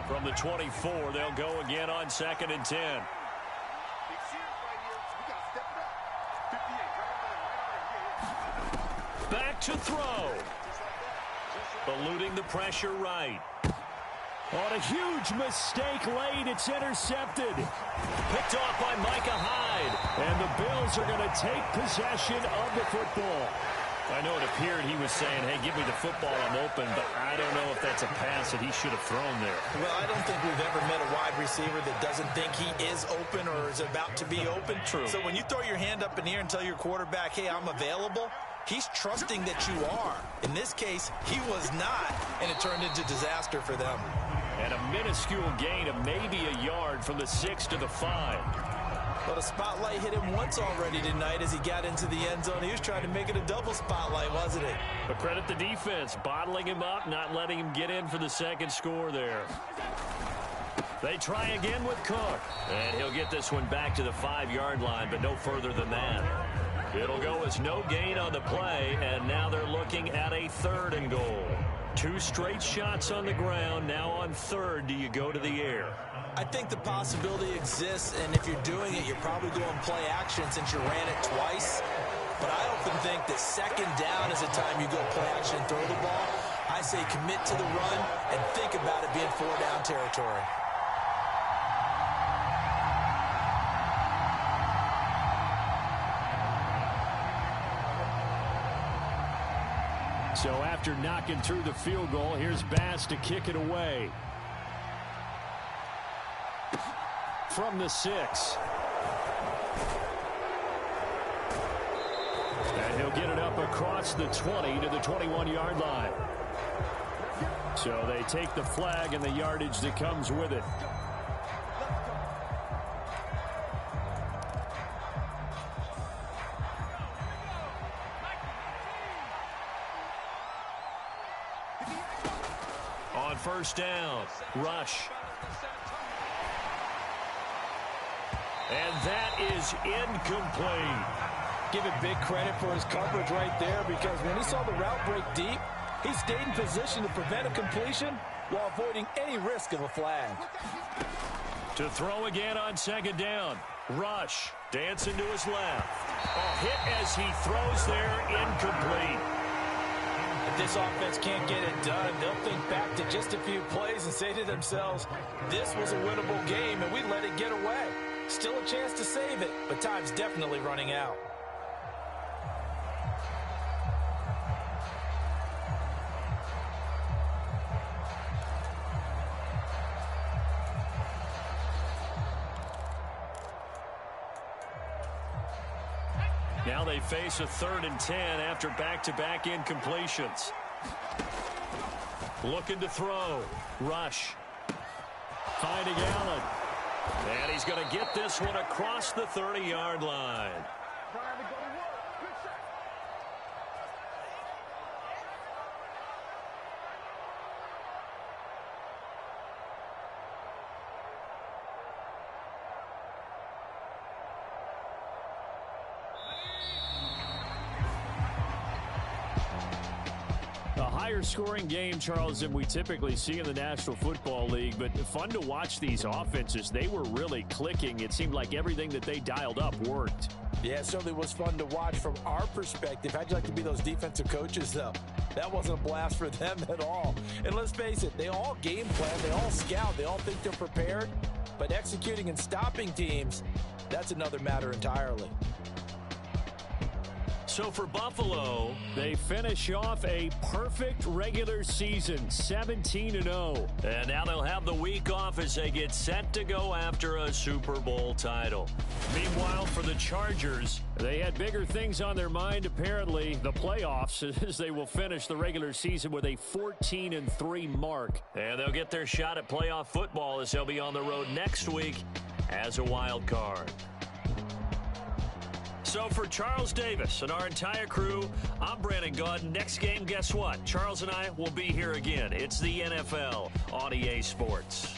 From the 24, they'll go again on 2nd and 10. Back to throw. Eluding the pressure right. On a huge mistake late, it's intercepted. Picked off by Micah Hyde. And the Bills are going to take possession of the football. I know it appeared he was saying, hey, give me the football, I'm open, but I don't know if that's a pass that he should have thrown there. Well, I don't think we've ever met a wide receiver that doesn't think he is open or is about to be open. True. So when you throw your hand up in the air and tell your quarterback, hey, I'm available, he's trusting that you are. In this case, he was not, and it turned into disaster for them. And a minuscule gain of maybe a yard from the 6 to the 5. But a spotlight hit him once already tonight as he got into the end zone. He was trying to make it a double spotlight, wasn't he? But credit the defense, bottling him up, not letting him get in for the second score there. They try again with Cook. And he'll get this one back to the 5-yard line, but no further than that. It'll go as no gain on the play, and now they're looking at a 3rd and goal. 2 straight shots on the ground. Now on 3rd, do you go to the air? I think the possibility exists, and if you're doing it, you're probably going play action since you ran it twice. But I often think that 2nd down is the time you go play action and throw the ball. I say commit to the run and think about it being 4-down territory. So after knocking through the field goal, here's Bass to kick it away. From the 6. And he'll get it up across the 20 to the 21-yard line. So they take the flag and the yardage that comes with it. On 1st down, rush. And that is incomplete. Give it big credit for his coverage right there, because when he saw the route break deep, he stayed in position to prevent a completion while avoiding any risk of a flag. To throw again on 2nd down. Rush. Dancing to his left. A hit as he throws there. Incomplete. If this offense can't get it done, they'll think back to just a few plays and say to themselves, this was a winnable game and we let it get away. Still a chance to save it, but time's definitely running out. Now they face a 3rd and 10 after back-to-back incompletions. Looking to throw. Rush. Finding Allen. And he's going to get this one across the 30-yard line. Scoring game, Charles, than we typically see in the National Football League, but fun to watch these offenses. They were really clicking. It seemed like everything that they dialed up worked. Yeah, it certainly was fun to watch from our perspective. How'd you like to be those defensive coaches, though? That wasn't a blast for them at all. And let's face it, they all game plan, they all scout, they all think they're prepared, but executing and stopping teams, that's another matter entirely. So for Buffalo, they finish off a perfect regular season, 17-0. And now they'll have the week off as they get set to go after a Super Bowl title. Meanwhile, for the Chargers, they had bigger things on their mind, apparently, the playoffs, as they will finish the regular season with a 14-3 mark. And they'll get their shot at playoff football as they'll be on the road next week as a wild card. So for Charles Davis and our entire crew, I'm Brandon Gaudin. Next game, guess what? Charles and I will be here again. It's the NFL on EA Sports.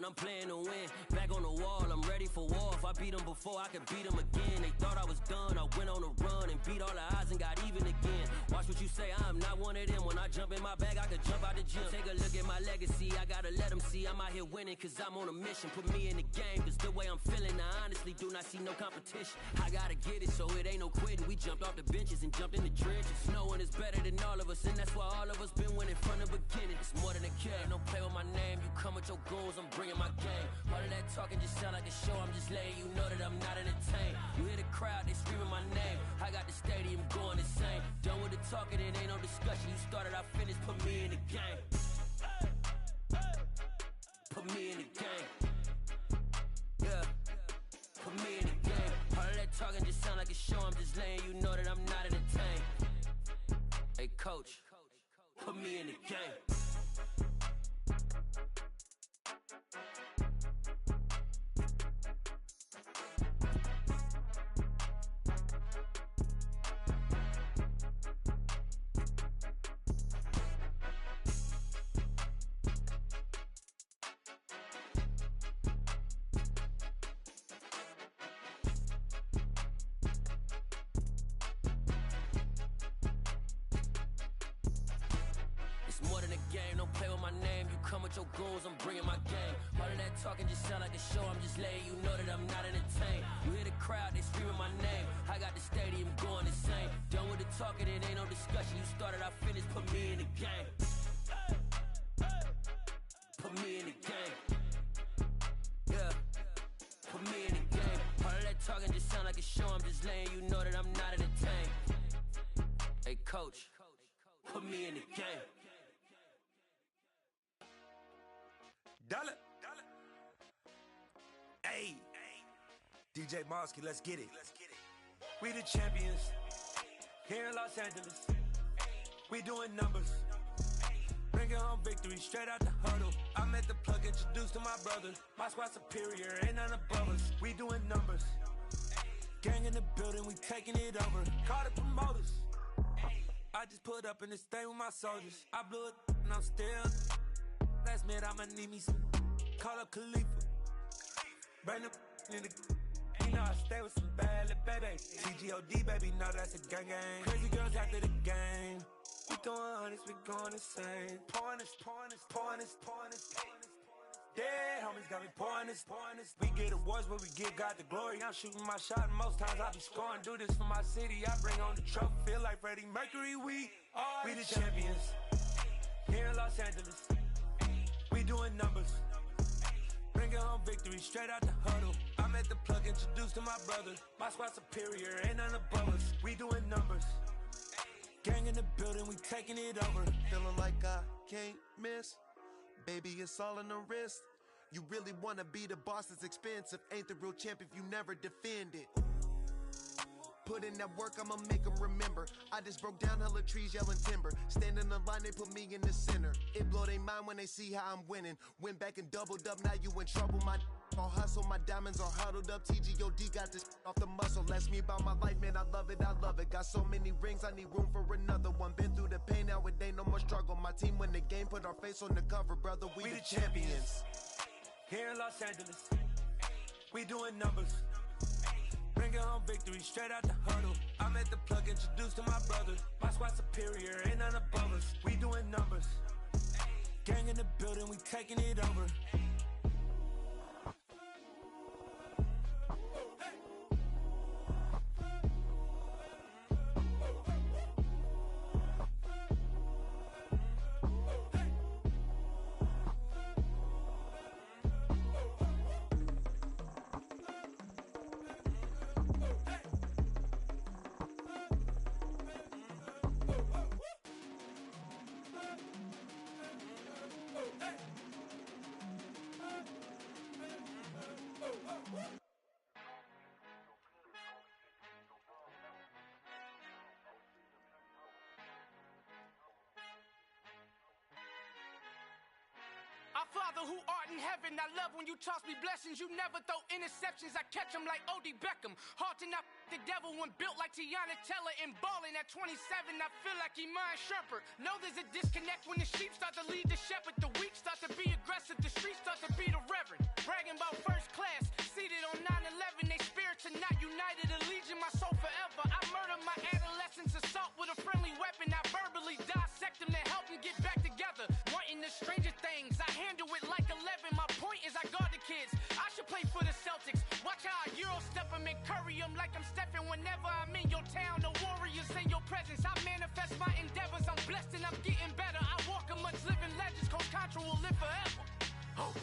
I'm playing to win. Back on the wall, I'm ready for war. If I beat them before, I can beat them again. They thought I was done. I went on a run and beat all the odds and got even again. Watch what you say, I'm not one of them. When I jump in my bag, I can jump out the gym. Take a look at my legacy. I gotta let them see I'm out here winning, cause I'm on a mission. Put me in the game, cause the way I'm feeling, I honestly do not see no competition. I gotta get it, so it ain't no quitting. We jumped off the benches and jumped in the trenches. No one is better than all of us, and that's why all of us been winning from the beginning. It's more than a kid, don't play with my name. You come with your goals, I'm bringing my game. All of that talking just sound like a show. I'm just letting you know that I'm not entertained. You hear the crowd, they screaming my name. I got the stadium going insane. Done with the talking, it ain't no discussion. You started, I finished, put me in the game. Put me in the game. Yeah. Put me in the game. All of that talking just sound like a show. I'm just letting you know that I'm not entertained. Hey coach, put me in the game. Your goals, I'm bringing my game. All of that talking just sound like a show. I'm just letting you know that I'm not entertained. You hear the crowd, they screaming my name. I got the stadium going insane. Done with the talking, it ain't no discussion. You started, I finished, put me in the game. Put me in the game. Yeah. Put me in the game. All of that talking just sound like a show. I'm just letting you know that I'm not entertained. Hey coach, put me in the game. Dollar. Hey, DJ Mosky, let's get it. We the champions here in Los Angeles. We doing numbers, bringing home victory straight out the huddle. I'm at the plug, introduced to my brother. My squad superior, ain't none above us. We doing numbers, gang in the building, we taking it over. Call the promoters. I just put up in this thing with my soldiers. I blew it and I'm still. Last minute, I'ma need me some. Call up Khalifa. Bring them in the. You know I stay with some bad little baby. TGOD, baby, know that's a gang gang. Crazy girls after the game. We throwing hundreds, we going insane. Pouring this. Dead homies got me pouring this. We get awards, but we give God the glory. I'm shooting my shot, and most times I be scoring. Do this for my city, I bring on the trophy. Feel like Freddie Mercury, we the champions. Here in Los Angeles. We doing numbers, bringing home victory straight out the huddle. I'm at the plug, introduced to my brother. My squad superior, ain't none above us. We doing numbers, gang in the building, we taking it over. Feeling like I can't miss, baby, it's all in the wrist. You really wanna be the boss, it's expensive. Ain't the real champ if you never defend it. Put in that work, I'ma make them remember. I just broke down hella trees, yelling timber. Stand in the line, they put me in the center. It blow their mind when they see how I'm winning. Went back and doubled up, now you in trouble. My all hustle, my diamonds are huddled up. TGOD got this off the muscle. Ask me about my life, man, I love it, I love it. Got so many rings, I need room for another one. Been through the pain, now it ain't no more struggle. My team win the game, put our face on the cover, brother. We the champions. Here in Los Angeles, we doing numbers. Bringing home victory straight out the huddle. I'm at the plug, introduced to my brothers. My squad superior, ain't none above us. We doing numbers. Gang in the building, we taking it over. Our Father who art in heaven, I love when you toss me blessings. You never throw interceptions, I catch them like O.D. Beckham. Hard to not the devil when built like Tiana Teller. And balling at 27, I feel like Iman Shumpert. Know there's a disconnect when the sheep start to lead the shepherd. The weak start to be aggressive, the streets start to be the reverend. Bragging about first class, seated on 9/11. They spirits are not united, a legion, my soul forever. I murder my adolescence, assault with a friendly weapon. I verbally dissect them to help them get back together. Wanting the stranger things, I handle it like 11. My point is I guard the kids. I should play for the Celtics. Watch how I Euro step them and curry them like I'm Stephen. Whenever I'm in your town, the Warriors in your presence. I manifest my endeavors. I'm blessed and I'm getting better. I walk amongst living legends. Coach Contra will live forever. Oh.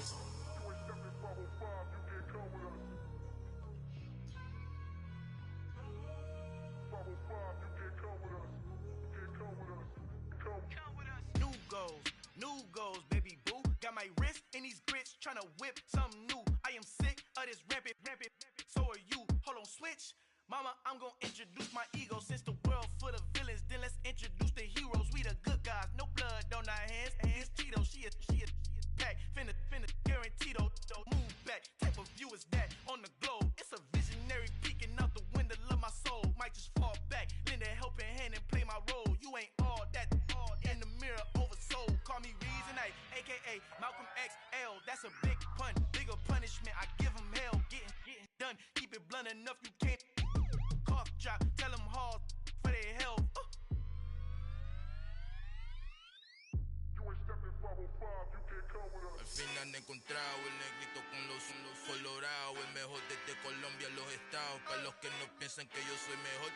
New goals, baby boo. Got my wrist in these grits, tryna whip something new. I am sick of this rampant. So are you. Hold on, switch. Mama, I'm gonna introduce my ego. Since the world full of villains, then let's introduce the heroes. We the good guys, no blood on our hands. Hands Tito, she a pack. Finna, guaranteed. Move back. Type of view is that on the globe? It's a visionary peeking out the window of my soul. Might just fall back, lend a helping hand and play my role. You ain't all that. In the mirror, oversold. Call me Reason A, aka Malcolm XL. That's a big pun, bigger punishment. I give him hell, getting done. Keep it blunt enough, you can't. Cough drop, tell them hard for their health. Al final he encontrado el negrito con los colorados, el mejor desde Colombia a los estados. Para los que no piensan que yo soy mejor,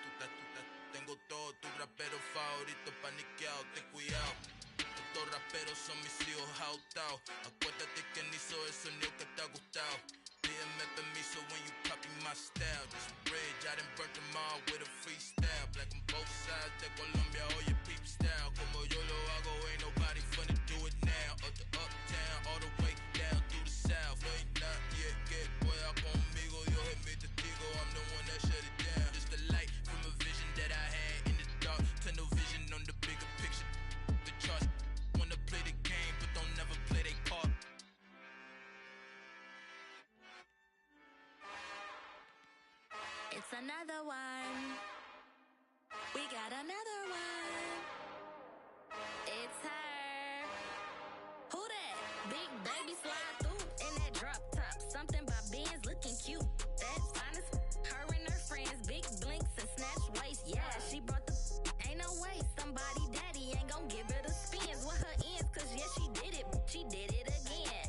tengo todo, tu rapero favorito paniqueado, ten cuidado. Estos raperos son mis hijos jautados. Acuérdate que ni hizo el sonido que te ha gustado. Pídeme permiso when you copy my style. This bridge, I done burnt them all with a freestyle. Black on both sides de Colombia, oye peep style. Como yo lo hago, ain't nobody finna do it now. Up to uptown, all the way down through the south. No hay nadie que pueda conmigo, Dios es mi testigo. I'm the one that shut it down. Just the light from a vision that I had in the dark. Tunnel vision on the bigger picture. The charts wanna play the game, but don't never play their part. It's another one. We got another one. It's her. Who that? Big baby slide through in that drop top. Something by Benz looking cute. That's fine as her and her friends. Big blinks and snatch waist. Yeah, she brought the ain't no way. Somebody daddy ain't gon' give her the spins with her ends. Cause yeah, she did it. She did it again.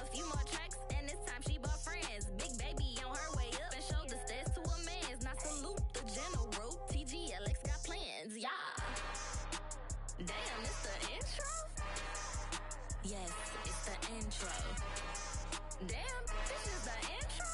A few more tracks and this time she bought friends. Big baby on her way up and showed the stairs to a man's. Now salute the general. TGLX got plans. Yeah. Damn, it's the intro? Yes, it's the intro. Damn, this is the intro?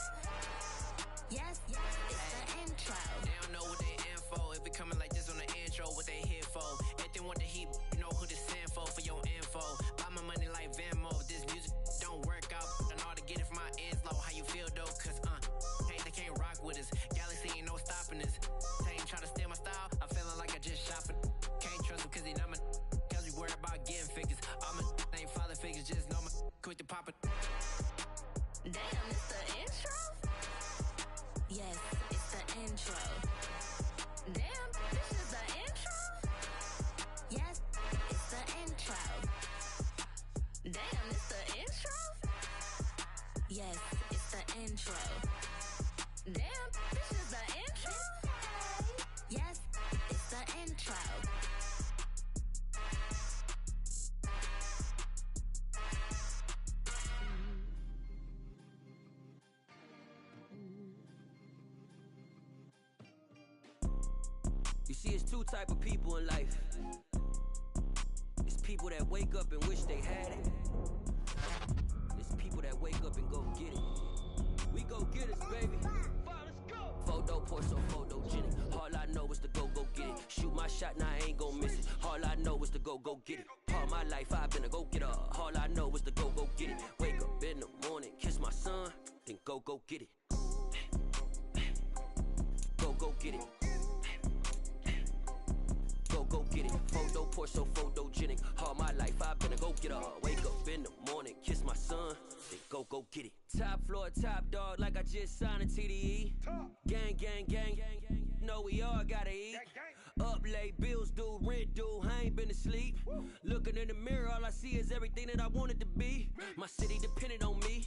Yes, it's the intro. They don't know what they info. If it coming like this on the intro, what they here for? If they want the heat, you know who to send for your info. Buy my money like Venmo. This music don't work out. And all to get it from my ends low. How you feel though? Cause they can't rock with us. Galaxy ain't no stopping us. They ain't trying to steal my style. I'm feeling like I just shot for. Can't trust him cause he not my. Cause we worried about getting figures. All my You see, it's two type of people in life. It's people that wake up and wish they had it. It's people that wake up and go get it. We go get it, baby. Photo, porso, photogenic. All I know is to go get it. Shoot my shot, now I ain't gon' miss it. All I know is to go get it. All my life I've been a go-getter. All I know is to go get it. Wake up in the morning, kiss my son, then go get it. Go get it. Go get it. Photo, porso, photogenic. All my life I've been a go-getter. Wake up in the morning, kiss my son, then go get it. Top floor, top dog, like I just signed a TDE. Gang, gang, gang, gang, gang. Know we all gotta eat. Up late, bills due, rent due, I ain't been asleep. Looking in the mirror, all I see is everything that I wanted to be. My city depended on me.